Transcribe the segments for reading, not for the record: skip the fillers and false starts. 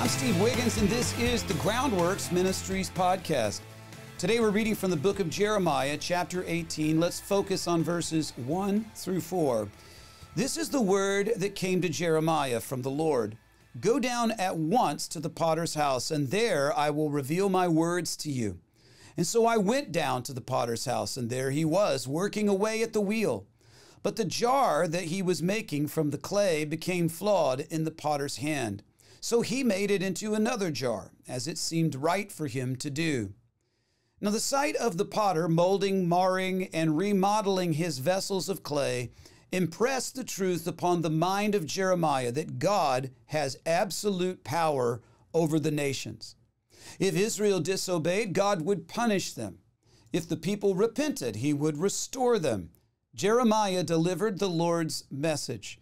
I'm Steve Wiggins, and this is the Groundworks Ministries podcast. Today we're reading from the book of Jeremiah, chapter 18. Let's focus on verses 1 through 4. This is the word that came to Jeremiah from the Lord. Go down at once to the potter's house, and there I will reveal my words to you. And so I went down to the potter's house, and there he was, working away at the wheel. But the jar that he was making from the clay became flawed in the potter's hand. So he made it into another jar, as it seemed right for him to do. Now the sight of the potter molding, marring, and remodeling his vessels of clay impressed the truth upon the mind of Jeremiah that God has absolute power over the nations. If Israel disobeyed, God would punish them. If the people repented, he would restore them. Jeremiah delivered the Lord's message.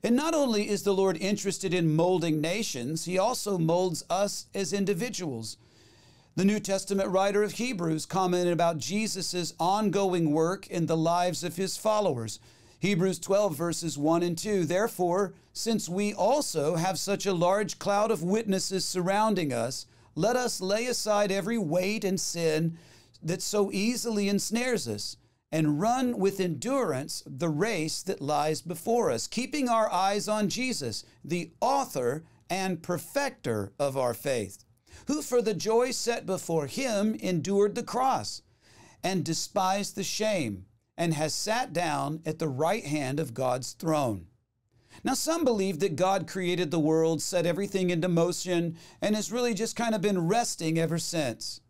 And not only is the Lord interested in molding nations, he also molds us as individuals. The New Testament writer of Hebrews commented about Jesus' ongoing work in the lives of his followers. Hebrews 12 verses 1 and 2, Therefore, since we also have such a large cloud of witnesses surrounding us, let us lay aside every weight and sin that so easily ensnares us, and run with endurance the race that lies before us, keeping our eyes on Jesus, the author and perfecter of our faith, who for the joy set before him endured the cross, and despised the shame, and has sat down at the right hand of God's throne. Now, some believe that God created the world, set everything into motion, and has really just kind of been resting ever since.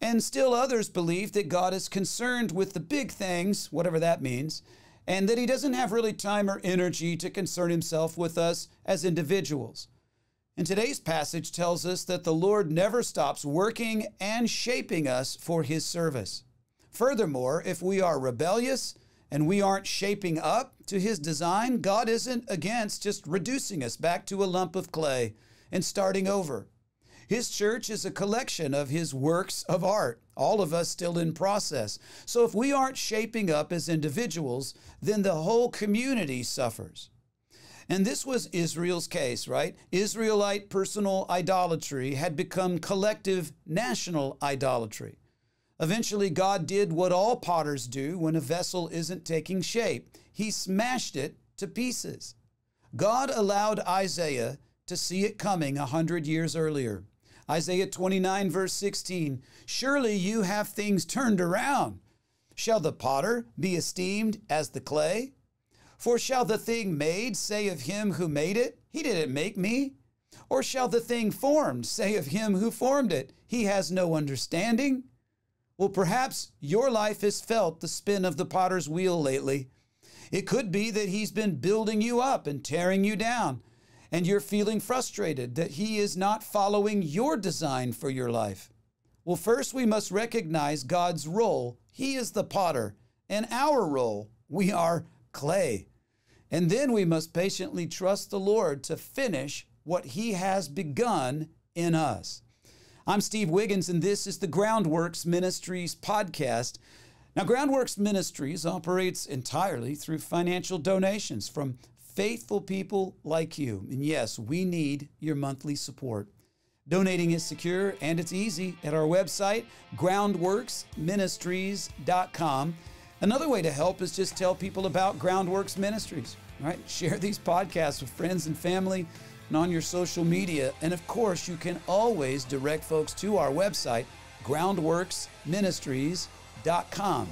And still others believe that God is concerned with the big things, whatever that means, and that he doesn't have really time or energy to concern himself with us as individuals. And today's passage tells us that the Lord never stops working and shaping us for his service. Furthermore, if we are rebellious and we aren't shaping up to his design, God isn't against just reducing us back to a lump of clay and starting over. His church is a collection of his works of art, all of us still in process. So if we aren't shaping up as individuals, then the whole community suffers. And this was Israel's case, right? Israelite personal idolatry had become collective national idolatry. Eventually, God did what all potters do when a vessel isn't taking shape. He smashed it to pieces. God allowed Isaiah to see it coming 100 years earlier. Isaiah 29 verse 16, Surely you have things turned around. Shall the potter be esteemed as the clay? For shall the thing made say of him who made it, He didn't make me? Or shall the thing formed say of him who formed it, He has no understanding? Well, perhaps your life has felt the spin of the potter's wheel lately. It could be that he's been building you up and tearing you down, and you're feeling frustrated that he is not following your design for your life. Well, first we must recognize God's role. He is the potter, and our role, we are clay. And then we must patiently trust the Lord to finish what he has begun in us. I'm Steve Wiggins, and this is the Groundworks Ministries podcast. Now, Groundworks Ministries operates entirely through financial donations from faithful people like you. And yes, we need your monthly support. Donating is secure and it's easy at our website, groundworksministries.com. Another way to help is just tell people about Groundworks Ministries, right? Share these podcasts with friends and family and on your social media. And of course, you can always direct folks to our website, groundworksministries.com.